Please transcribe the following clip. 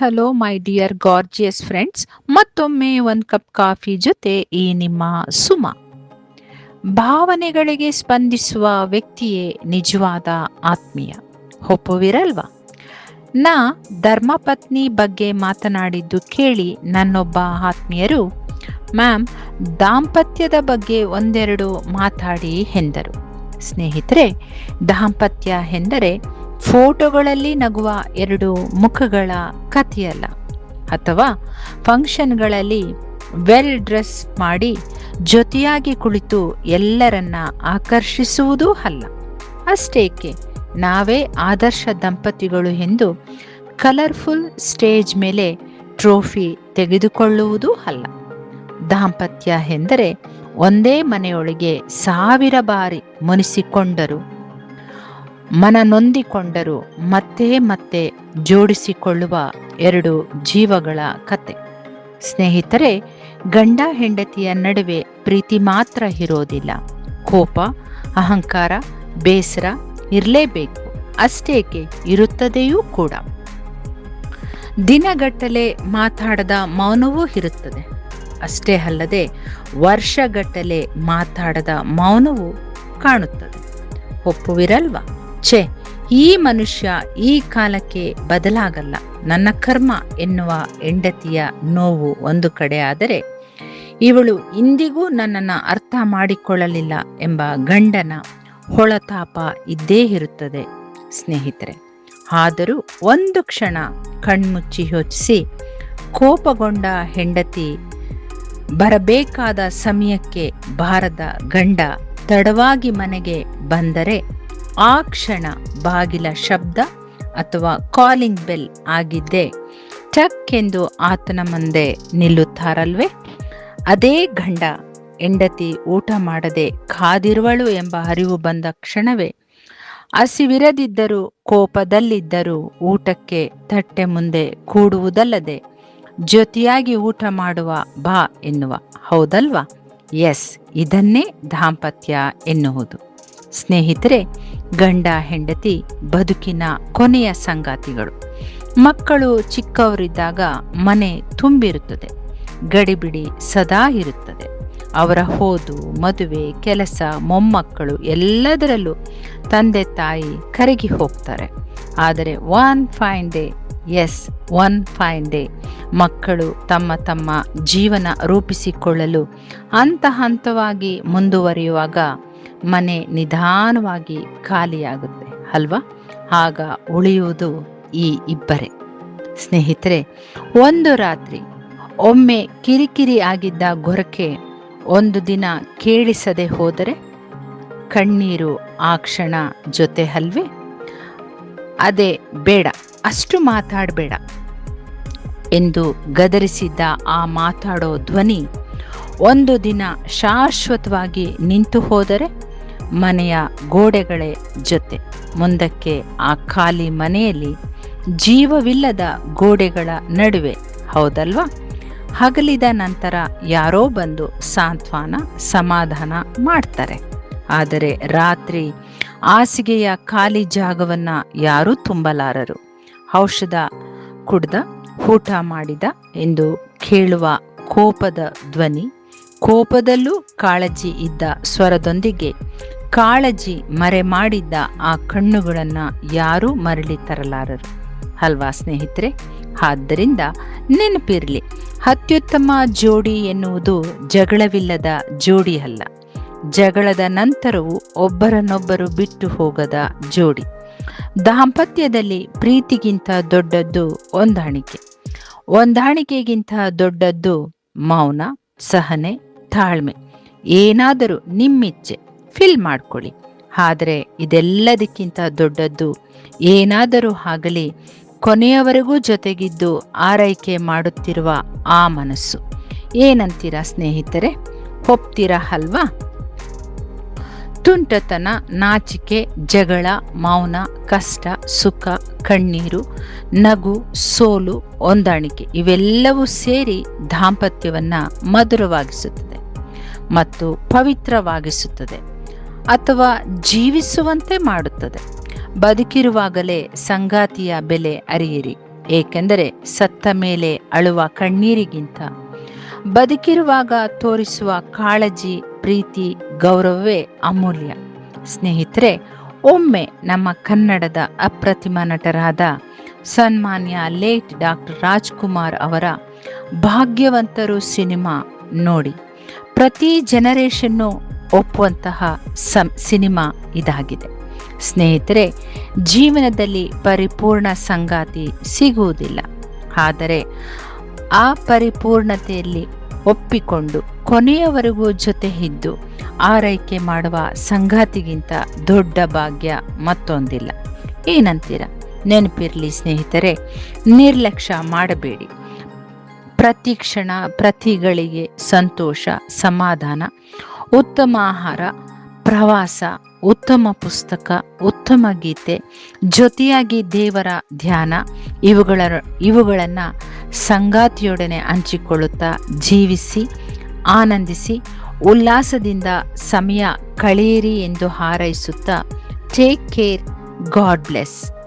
Hello my dear gorgeous friends. ಮತ್ತೊಮ್ಮೆ ಒಂದು cup coffee ಜೊತೆ ಈ ನಿಮ್ಮ ಸುಮ. ಭಾವನೆಗಳಿಗೆ ಸ್ಪಂದಿಸುವ ವ್ಯಕ್ತಿಯೇ ನಿಜವಾದ ಆತ್ಮೀಯ. ಒಪ್ಪುವಿರಲ್ವಾ? ನಾ ಧರ್ಮಪತ್ನಿ ಬಗ್ಗೆ ಮಾತನಾಡಿದ್ದು ಕೇಳಿ ನನ್ನೊಬ್ಬ ಆತ್ಮೀಯರು, ಮ್ಯಾಮ್, ದಾಂಪತ್ಯದ ಬಗ್ಗೆ ಒಂದೆರಡು ಮಾತಾಡಿ ಎಂದರು. ಸ್ನೇಹಿತರೆ, ದಾಂಪತ್ಯ ಎಂದರೆ ಫೋಟೋಗಳಲ್ಲಿ ನಗುವ ಎರಡು ಮುಖಗಳ ಕಥೆಯಲ್ಲ, ಅಥವಾ ಫಂಕ್ಷನ್ಗಳಲ್ಲಿ ವೆಲ್ ಡ್ರೆಸ್ ಮಾಡಿ ಜೊತೆಯಾಗಿ ಕುಳಿತು ಎಲ್ಲರನ್ನ ಆಕರ್ಷಿಸುವುದೂ ಅಲ್ಲ. ಅಷ್ಟೇಕೆ ನಾವೇ ಆದರ್ಶ ದಂಪತಿಗಳು ಎಂದು ಕಲರ್ಫುಲ್ ಸ್ಟೇಜ್ ಮೇಲೆ ಟ್ರೋಫಿ ತೆಗೆದುಕೊಳ್ಳುವುದೂ ಅಲ್ಲ. ದಾಂಪತ್ಯ ಎಂದರೆ ಒಂದೇ ಮನೆಯೊಳಗೆ 1000 ಬಾರಿ ಮುನಿಸಿಕೊಂಡರು, ಮನನೊಂದಿಕೊಂಡರು ಮತ್ತೆ ಮತ್ತೆ ಜೋಡಿಸಿಕೊಳ್ಳುವ ಎರಡು ಜೀವಗಳ ಕತೆ. ಸ್ನೇಹಿತರೆ, ಗಂಡ ಹೆಂಡತಿಯ ನಡುವೆ ಪ್ರೀತಿ ಮಾತ್ರ ಇರೋದಿಲ್ಲ, ಕೋಪ, ಅಹಂಕಾರ, ಬೇಸರ ಇರಲೇಬೇಕು. ಅಷ್ಟೇಕೆ ಇರುತ್ತದೆಯೂ ಕೂಡ. ದಿನಗಟ್ಟಲೆ ಮಾತಾಡದ ಮೌನವೂ ಇರುತ್ತದೆ. ಅಷ್ಟೇ ಅಲ್ಲದೆ ವರ್ಷಗಟ್ಟಲೆ ಮಾತಾಡದ ಮೌನವೂ ಕಾಣುತ್ತದೆ. ಒಪ್ಪುವಿರಲ್ವಾ? ಛೇ, ಈ ಮನುಷ್ಯ ಈ ಕಾಲಕ್ಕೆ ಬದಲಾಗಲ್ಲ, ನನ್ನ ಕರ್ಮ ಎನ್ನುವ ಹೆಂಡತಿಯ ನೋವು ಒಂದು ಕಡೆ ಆದರೆ, ಇವಳು ಇಂದಿಗೂ ನನ್ನನ್ನು ಅರ್ಥ ಮಾಡಿಕೊಳ್ಳಲಿಲ್ಲ ಎಂಬ ಗಂಡನ ಹೊಳತಾಪ ಇದ್ದೇ ಇರುತ್ತದೆ ಸ್ನೇಹಿತರೆ. ಆದರೂ ಒಂದು ಕ್ಷಣ ಕಣ್ಮುಚ್ಚಿ ಯೋಚಿಸಿ, ಕೋಪಗೊಂಡ ಹೆಂಡತಿ ಬರಬೇಕಾದ ಸಮಯಕ್ಕೆ ಬಾರದ ಗಂಡ ತಡವಾಗಿ ಮನೆಗೆ ಬಂದರೆ, ಆ ಕ್ಷಣ ಬಾಗಿಲ ಶಬ್ದ ಅಥವಾ ಕಾಲಿಂಗ್ ಬೆಲ್ ಆಗಿದ್ದೇ ಟಕ್ ಎಂದು ಆತನ ಮುಂದೆ ನಿಲ್ಲುತ್ತಾರಲ್ವೇ? ಅದೇ ಗಂಡ ಹೆಂಡತಿ ಊಟ ಮಾಡದೆ ಕಾದಿರುವಳು ಎಂಬ ಅರಿವು ಬಂದ ಕ್ಷಣವೇ, ಹಸಿವಿರದಿದ್ದರೂ ಕೋಪದಲ್ಲಿದ್ದರೂ ಊಟಕ್ಕೆ ತಟ್ಟೆ ಮುಂದೆ ಕೂಡುವುದಲ್ಲದೆ ಜೊತೆಯಾಗಿ ಊಟ ಮಾಡುವ ಬಾ ಎನ್ನುವ. ಹೌದಲ್ವಾ? ಎಸ್, ಇದನ್ನೇ ದಾಂಪತ್ಯ ಎನ್ನುವುದು. ಸ್ನೇಹಿತರೆ, ಗಂಡ ಹೆಂಡತಿ ಬದುಕಿನ ಕೊನೆಯ ಸಂಗಾತಿಗಳು. ಮಕ್ಕಳು ಚಿಕ್ಕವರಿದ್ದಾಗ ಮನೆ ತುಂಬಿರುತ್ತದೆ, ಗಡಿಬಿಡಿ ಸದಾ ಇರುತ್ತದೆ. ಅವರ ಓದು, ಮದುವೆ, ಕೆಲಸ, ಮೊಮ್ಮಕ್ಕಳು ಎಲ್ಲದರಲ್ಲೂ ತಂದೆ ತಾಯಿ ಕರಗಿ ಹೋಗ್ತಾರೆ. ಆದರೆ ಒನ್ ಫೈನ್ ಡೇ ಮಕ್ಕಳು ತಮ್ಮ ತಮ್ಮ ಜೀವನ ರೂಪಿಸಿಕೊಳ್ಳಲು ಹಂತ ಹಂತವಾಗಿ ಮುಂದುವರಿಯುವಾಗ ಮನೆ ನಿಧಾನವಾಗಿ ಖಾಲಿಯಾಗುತ್ತೆ ಅಲ್ವಾ? ಆಗ ಉಳಿಯುವುದು ಈ ಇಬ್ಬರೇ. ಸ್ನೇಹಿತರೆ, ಒಂದು ರಾತ್ರಿ ಒಮ್ಮೆ ಕಿರಿಕಿರಿ ಆಗಿದ್ದ ಗೊರಕೆ ಒಂದು ದಿನ ಕೇಳಿಸದೆ ಹೋದರೆ ಕಣ್ಣೀರು ಆ ಕ್ಷಣ ಜೊತೆ ಅಲ್ವೇ? ಅದೇ ಬೇಡ, ಅಷ್ಟು ಮಾತಾಡಬೇಡ ಎಂದು ಗದರಿಸಿದ್ದ ಆ ಮಾತಾಡೋ ಧ್ವನಿ ಒಂದು ದಿನ ಶಾಶ್ವತವಾಗಿ ನಿಂತು ಹೋದರೆ, ಮನೆಯ ಗೋಡೆಗಳೇ ಜೊತೆ ಮುಂದಕ್ಕೆ ಆ ಖಾಲಿ ಮನೆಯಲ್ಲಿ ಜೀವವಿಲ್ಲದ ಗೋಡೆಗಳ ನಡುವೆ. ಹೌದಲ್ವಾ? ಹಗಲಿದ ನಂತರ ಯಾರೋ ಬಂದು ಸಾಂತ್ವನ ಸಮಾಧಾನ ಮಾಡ್ತಾರೆ. ಆದರೆ ರಾತ್ರಿ ಹಾಸಿಗೆಯ ಖಾಲಿ ಜಾಗವನ್ನು ಯಾರೂ ತುಂಬಲಾರರು. ಔಷಧ ಕುಡ್ದ, ಊಟ ಮಾಡಿದ ಎಂದು ಕೇಳುವ ಕೋಪದ ಧ್ವನಿ, ಕೋಪದಲ್ಲೂ ಕಾಳಜಿ ಇದ್ದ ಸ್ವರದೊಂದಿಗೆ ಕಾಳಜಿ ಮರೆ ಮಾಡಿದ್ದ ಆ ಕಣ್ಣುಗಳನ್ನು ಯಾರೂ ಮರಳಿ ತರಲಾರರು ಅಲ್ವಾ ಸ್ನೇಹಿತರೆ? ಆದ್ದರಿಂದ ನೆನಪಿರಲಿ, ಅತ್ಯುತ್ತಮ ಜೋಡಿ ಎನ್ನುವುದು ಜಗಳವಿಲ್ಲದ ಜೋಡಿ ಅಲ್ಲ, ಜಗಳದ ನಂತರವೂ ಒಬ್ಬರನ್ನೊಬ್ಬರು ಬಿಟ್ಟು ಹೋಗದ ಜೋಡಿ. ದಾಂಪತ್ಯದಲ್ಲಿ ಪ್ರೀತಿಗಿಂತ ದೊಡ್ಡದ್ದು ಹೊಂದಾಣಿಕೆ, ಹೊಂದಾಣಿಕೆಗಿಂತ ದೊಡ್ಡದ್ದು ಮೌನ, ಸಹನೆ, ತಾಳ್ಮೆ. ಏನಾದರೂ ನಿಮ್ಮಿಚ್ಛೆ ಫಿಲ್ ಮಾಡ್ಕೊಳ್ಳಿ. ಆದರೆ ಇದೆಲ್ಲದಕ್ಕಿಂತ ದೊಡ್ಡದ್ದು, ಏನಾದರೂ ಆಗಲಿ ಕೊನೆಯವರೆಗೂ ಜೊತೆಗಿದ್ದು ಆರೈಕೆ ಮಾಡುತ್ತಿರುವ ಆ ಮನಸ್ಸು. ಏನಂತೀರಾ ಸ್ನೇಹಿತರೆ? ಒಪ್ತೀರಾ ಅಲ್ವಾ? ತುಂಟತನ, ನಾಚಿಕೆ, ಜಗಳ, ಮೌನ, ಕಷ್ಟ, ಸುಖ, ಕಣ್ಣೀರು, ನಗು, ಸೋಲು, ಹೊಂದಾಣಿಕೆ ಇವೆಲ್ಲವೂ ಸೇರಿ ದಾಂಪತ್ಯವನ್ನು ಮಧುರವಾಗಿಸುತ್ತದೆ ಮತ್ತು ಪವಿತ್ರವಾಗಿಸುತ್ತದೆ, ಅಥವಾ ಜೀವಿಸುವಂತೆ ಮಾಡುತ್ತದೆ. ಬದುಕಿರುವಾಗಲೇ ಸಂಗಾತಿಯ ಬೆಲೆ ಅರಿಯಿರಿ ಏಕೆಂದರೆ ಸತ್ತ ಮೇಲೆ ಅಳುವ ಕಣ್ಣೀರಿಗಿಂತ ಬದುಕಿರುವಾಗ ತೋರಿಸುವ ಕಾಳಜಿ, ಪ್ರೀತಿ, ಗೌರವವೇ ಅಮೂಲ್ಯ. ಸ್ನೇಹಿತರೆ, ಒಮ್ಮೆ ನಮ್ಮ ಕನ್ನಡದ ಅಪ್ರತಿಮ ನಟರಾದ ಸನ್ಮಾನ್ಯ ಲೇಟ್ ಡಾಕ್ಟರ್ ರಾಜ್ಕುಮಾರ್ ಅವರ ಭಾಗ್ಯವಂತರು ಸಿನಿಮಾ ನೋಡಿ. ಪ್ರತಿ ಜನರೇಷನ್ನು ಒಪ್ಪುವಂತಹ ಸಿನಿಮಾ ಇದಾಗಿದೆ. ಸ್ನೇಹಿತರೆ, ಜೀವನದಲ್ಲಿ ಪರಿಪೂರ್ಣ ಸಂಗಾತಿ ಸಿಗುವುದಿಲ್ಲ. ಆದರೆ ಆ ಪರಿಪೂರ್ಣತೆಯಲ್ಲಿ ಒಪ್ಪಿಕೊಂಡು ಕೊನೆಯವರೆಗೂ ಜೊತೆ ಇದ್ದು ಆರೈಕೆ ಮಾಡುವ ಸಂಗಾತಿಗಿಂತ ದೊಡ್ಡ ಭಾಗ್ಯ ಮತ್ತೊಂದಿಲ್ಲ. ಏನಂತೀರ? ನೆನಪಿರಲಿ ಸ್ನೇಹಿತರೆ, ನಿರ್ಲಕ್ಷ್ಯ ಮಾಡಬೇಡಿ. ಪ್ರತಿ ಕ್ಷಣ, ಪ್ರತಿ ಗಳಿಗೆ ಸಂತೋಷ, ಸಮಾಧಾನ, ಉತ್ತಮ ಆಹಾರ, ಪ್ರವಾಸ, ಉತ್ತಮ ಪುಸ್ತಕ, ಉತ್ತಮ ಗೀತೆ, ಜೊತೆಯಾಗಿ ದೇವರ ಧ್ಯಾನ ಇವುಗಳನ್ನು ಸಂಗಾತಿಯೊಡನೆ ಹಂಚಿಕೊಳ್ಳುತ್ತಾ ಜೀವಿಸಿ, ಆನಂದಿಸಿ, ಉಲ್ಲಾಸದಿಂದ ಸಮಯ ಕಳೆಯಿರಿ ಎಂದು ಹಾರೈಸುತ್ತಾ, ಟೇಕ್ ಕೇರ್, ಗಾಡ್ ಬ್ಲೆಸ್.